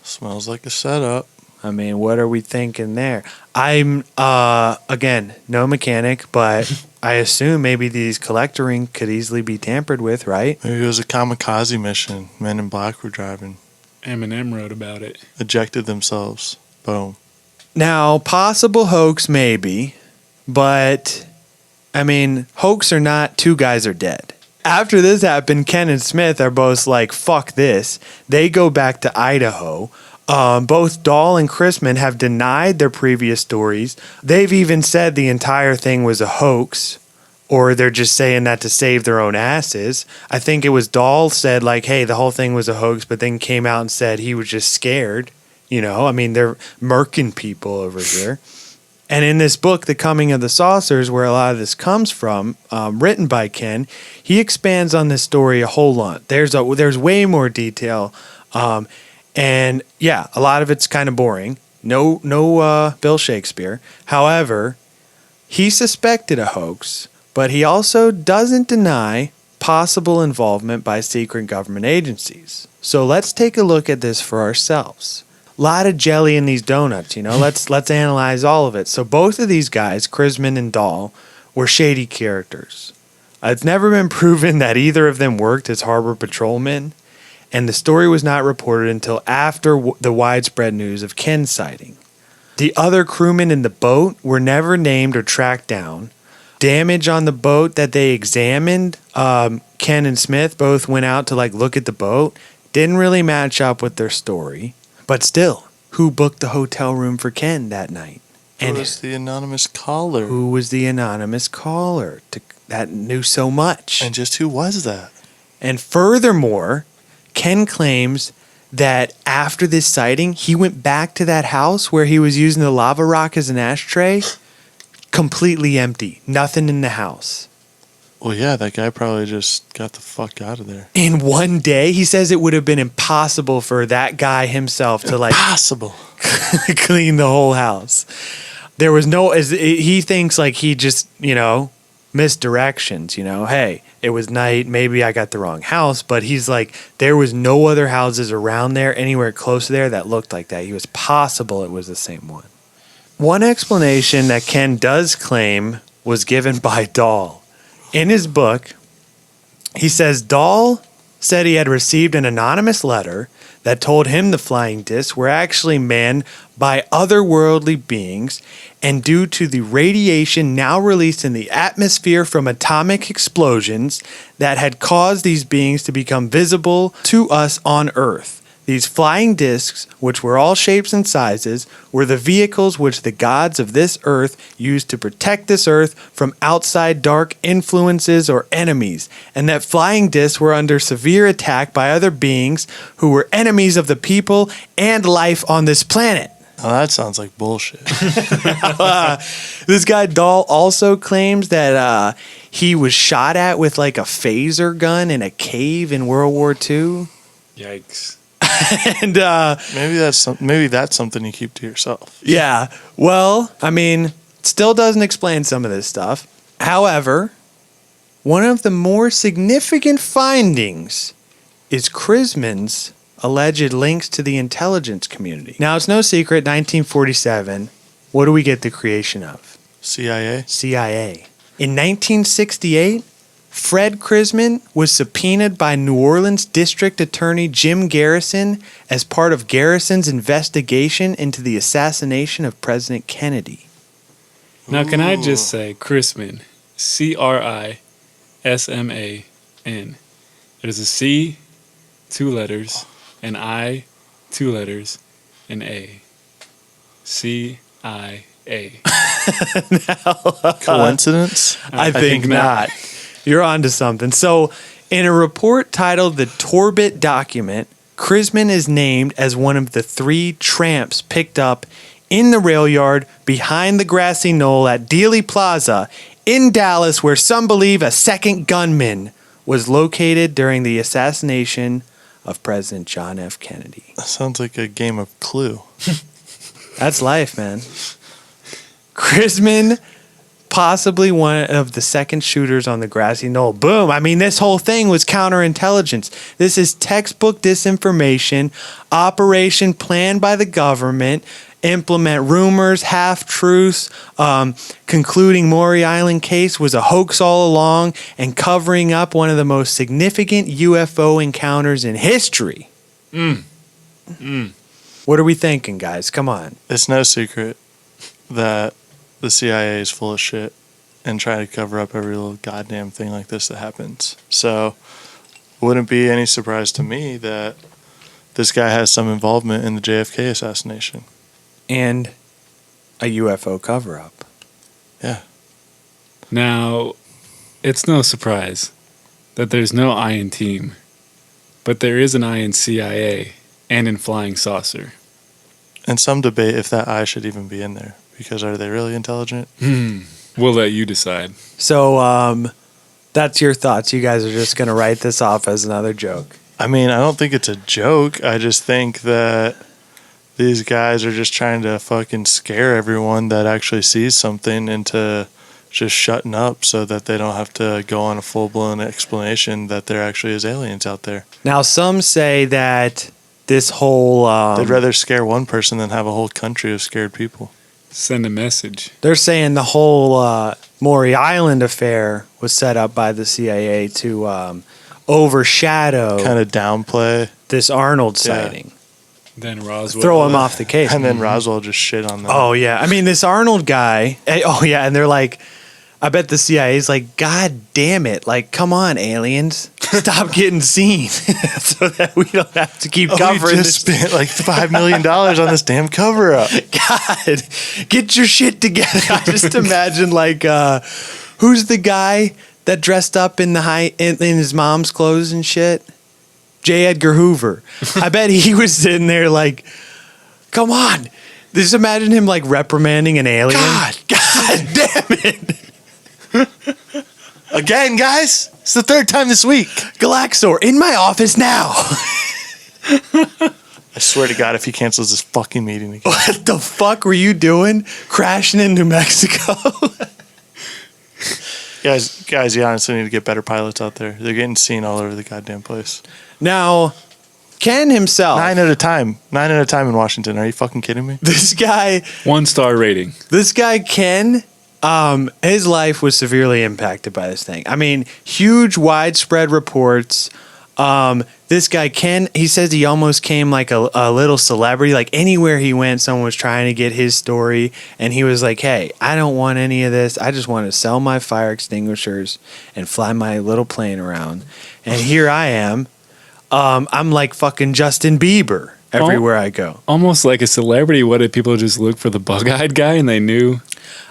Smells like a setup. I mean, what are we thinking there? I'm, again, no mechanic, but I assume maybe these collector ring could easily be tampered with, right? Maybe it was a kamikaze mission. Men in Black were driving. Eminem wrote about it. Ejected themselves. Boom. Now, possible hoax maybe, but, I mean, hoax or not, 2 guys are dead. After this happened, Ken and Smith are both like, fuck this. They go back to Idaho. Both Dahl and Chrisman have denied their previous stories. They've even said the entire thing was a hoax, or they're just saying that to save their own asses. I think it was Dahl said, like, hey, the whole thing was a hoax, but then came out and said he was just scared. You know, I mean, they're murking people over here. And in this book, The Coming of the Saucers, where a lot of this comes from, written by Ken, he expands on this story a whole lot. There's way more detail. And yeah, a lot of it's kind of boring. No Bill Shakespeare. However, he suspected a hoax, but he also doesn't deny possible involvement by secret government agencies. So let's take a look at this for ourselves. A lot of jelly in these donuts, you know. Let's analyze all of it. So both of these guys, Chrisman and Dahl, were shady characters. It's never been proven that either of them worked as harbor patrolmen, and the story was not reported until after the widespread news of Ken's sighting. The other crewmen in the boat were never named or tracked down. Damage on the boat that they examined, Ken and Smith both went out to look at the boat, didn't really match up with their story. But still, who booked the hotel room for Ken that night? Who was the anonymous caller? Who was the anonymous caller that knew so much? And just who was that? And furthermore, Ken claims that after this sighting, he went back to that house where he was using the lava rock as an ashtray, completely empty. Nothing in the house. Well, yeah, that guy probably just got the fuck out of there. In one day, he says it would have been impossible for that guy himself to Impossible. clean the whole house. There was he thinks he just, misdirections, hey, it was night, maybe I got the wrong house, but he's there was no other houses around there, anywhere close to there that looked like that. He was possible it was the same one. One explanation that Ken does claim was given by Dahl. In his book, he says Dahl said he had received an anonymous letter that told him the flying discs were actually manned by otherworldly beings, and due to the radiation now released in the atmosphere from atomic explosions that had caused these beings to become visible to us on Earth. These flying discs, which were all shapes and sizes, were the vehicles which the gods of this earth used to protect this earth from outside dark influences or enemies, and that flying discs were under severe attack by other beings who were enemies of the people and life on this planet. Oh, that sounds like bullshit. This guy Dahl also claims that he was shot at with like a phaser gun in a cave in World War II. Yikes. And maybe that's something you keep to yourself. yeah, well, I mean, still doesn't explain some of this stuff. However, one of the more significant findings is Chrisman's alleged links to the intelligence community. Now, it's no secret, 1947, what do we get the creation of? CIA? CIA. In 1968, Fred Chrisman was subpoenaed by New Orleans District Attorney Jim Garrison as part of Garrison's investigation into the assassination of President Kennedy. Now, can I just say Chrisman, Chrisman. There's a C, 2 letters, an I, 2 letters, an A. CIA. Coincidence? I think not. You're onto something. So, in a report titled The Torbit Document, Chrisman is named as one of the 3 tramps picked up in the rail yard behind the grassy knoll at Dealey Plaza in Dallas, where some believe a second gunman was located during the assassination of President John F. Kennedy. That sounds like a game of Clue. That's life, man. Chrisman, possibly one of the second shooters on the grassy knoll. Boom. I mean, this whole thing was counterintelligence. This is textbook disinformation, operation planned by the government, implement rumors, half-truths, concluding Maury Island case was a hoax all along, and covering up one of the most significant UFO encounters in history. What are we thinking, guys? Come on. It's no secret that the CIA is full of shit and try to cover up every little goddamn thing like this that happens. So, wouldn't be any surprise to me that this guy has some involvement in the JFK assassination. And a UFO cover-up. Yeah. Now, it's no surprise that there's no I in team, but there is an I in CIA and in flying saucer. And some debate if that I should even be in there, because are they really intelligent? We'll let you decide. So, that's your thoughts. You guys are just going to write this off as another joke. I mean, I don't think it's a joke. I just think that these guys are just trying to fucking scare everyone that actually sees something into just shutting up so that they don't have to go on a full-blown explanation that there actually is aliens out there. Now, some say that this whole... They'd rather scare one person than have a whole country of scared people. Send a message. They're saying the whole Maury Island affair was set up by the CIA to overshadow... Kind of downplay. This Arnold sighting. Then Roswell. Throw him off the case. And then Roswell just shit on them. Oh, yeah. I mean, this Arnold guy... Oh, yeah. And they're like... I bet the CIA's like, God damn it. Like, come on, aliens. Stop getting seen so that we don't have to keep covering we this. just spent like $5 million on this damn cover-up. God, get your shit together. I just imagine like, who's the guy that dressed up in in his mom's clothes and shit? J. Edgar Hoover. I bet he was sitting there like, come on. Just imagine him like reprimanding an alien. God damn it. Again, guys, it's the 3rd time this week. Galaxor, in my office now. I swear to God, if he cancels this fucking meeting again. What the fuck were you doing? Crashing in New Mexico? Guys, you honestly need to get better pilots out there. They're getting seen all over the goddamn place. Now, Ken himself. 9 at a time. 9 at a time in Washington. Are you fucking kidding me? This guy, 1-star rating. this guy Ken, his life was severely impacted by this thing. I mean, huge, widespread reports. This guy Ken, he says he almost came like a little celebrity. Like anywhere he went, someone was trying to get his story, and he was like, "Hey, I don't want any of this. I just want to sell my fire extinguishers and fly my little plane around." And here I am. I'm like fucking Justin Bieber everywhere I go. Almost like a celebrity. What did people just look for the bug-eyed guy and they knew?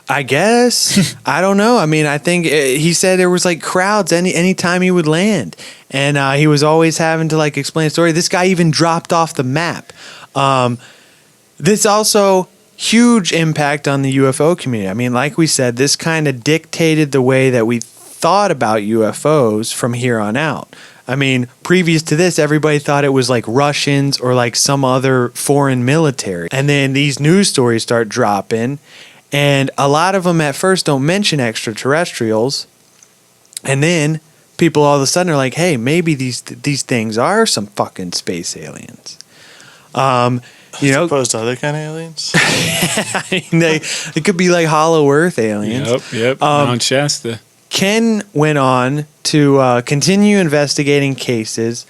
I guess. I don't know. I mean, I think he said there was like crowds any time he would land. And he was always having to like explain a story. This guy even dropped off the map. This also huge impact on the UFO community. I mean, like we said, this kind of dictated the way that we thought about UFOs from here on out. I mean, previous to this, everybody thought it was like Russians or like some other foreign military. And then these news stories start dropping. And a lot of them at first don't mention extraterrestrials. And then people all of a sudden are like, hey, maybe these things are some fucking space aliens. You know, opposed to other kind of aliens. I mean, it could be like Hollow Earth aliens. Yep. Mount Shasta. Ken went on to continue investigating cases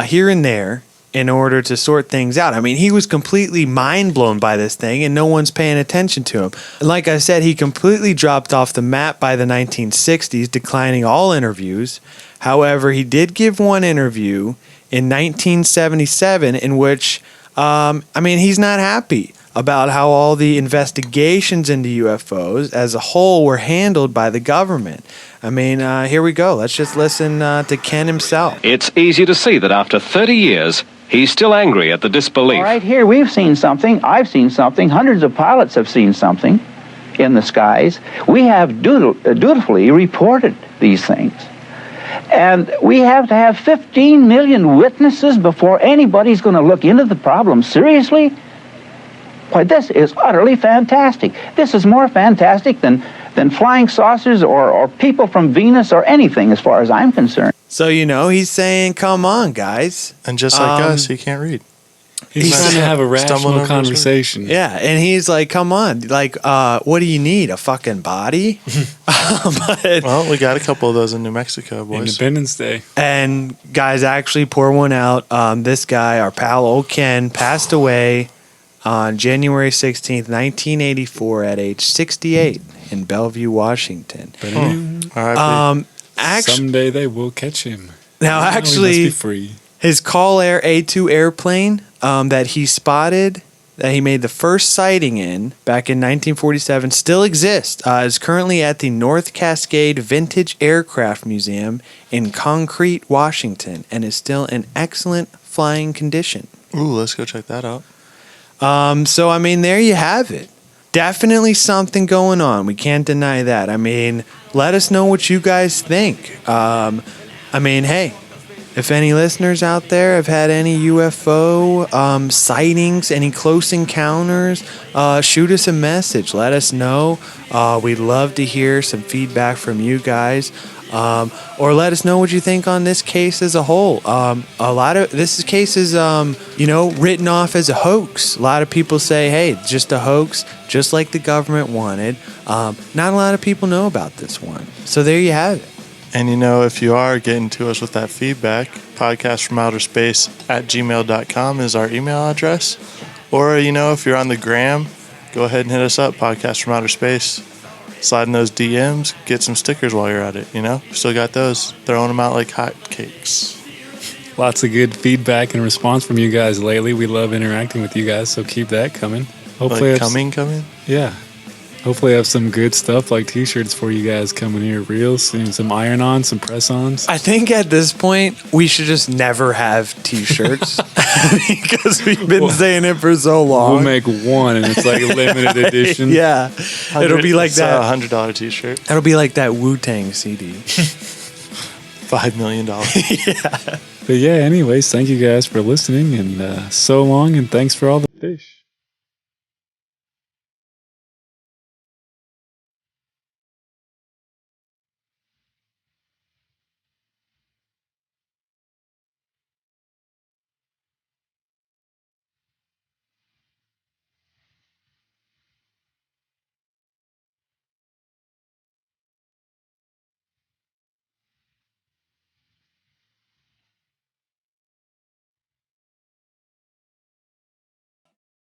here and there in order to sort things out. I mean, he was completely mind blown by this thing, and no one's paying attention to him. Like I said, he completely dropped off the map by the 1960s, declining all interviews. However, he did give one interview in 1977 in which, he's not happy about how all the investigations into UFOs as a whole were handled by the government. I mean, here we go. Let's just listen to Ken himself. It's easy to see that after 30 years, he's still angry at the disbelief. All right, here we've seen something. I've seen something. Hundreds of pilots have seen something in the skies. We have dutifully reported these things. And we have to have 15 million witnesses before anybody's going to look into the problem seriously. Why, this is utterly fantastic. This is more fantastic than flying saucers or people from Venus or anything as far as I'm concerned. So, he's saying, come on, guys. And just like us, he can't read. He's trying to have a Stumbling rational over conversation. Yeah, and he's like, come on. Like, what do you need? A fucking body? Well, we got a couple of those in New Mexico, boys. Independence Day. And guys, actually pour one out. This guy, our pal, old Ken, passed away on January 16th, 1984 at age 68 in Bellevue, Washington. Someday they will catch him. Now, He actually, must be free. his Call Air A2 airplane that he spotted, that he made the first sighting in back in 1947, still exists. Is currently at the North Cascade Vintage Aircraft Museum in Concrete, Washington, and is still in excellent flying condition. Ooh, let's go check that out. So, I mean, there you have it. Definitely something going on. We can't deny that. I mean, let us know what you guys think. Hey, if any listeners out there have had any UFO sightings, any close encounters, shoot us a message. Let us know. We'd love to hear some feedback from you guys. Or let us know what you think on this case as a whole. A lot of this case is, written off as a hoax. A lot of people say, hey, it's just a hoax, just like the government wanted. Not a lot of people know about this one. So there you have it. And if you are getting to us with that feedback, podcastfromouterspace@gmail.com is our email address. Or, if you're on the gram, go ahead and hit us up, Podcast from Outer Space. Slide in those DMs, get some stickers while you're at it, Still got those. Throwing them out like hotcakes. Lots of good feedback and response from you guys lately. We love interacting with you guys, so keep that coming. Hopefully, like coming? Yeah. Hopefully, I have some good stuff like T-shirts for you guys coming here real soon. Some iron-ons, some press-ons. I think at this point, we should just never have T-shirts because we've been saying it for so long. We'll make one, and it's like a limited edition. Yeah. It'll be like that. $100 T-shirt. It'll be like that Wu-Tang CD. $5 million. Yeah. But yeah, anyways, thank you guys for listening, and so long, and thanks for all the fish.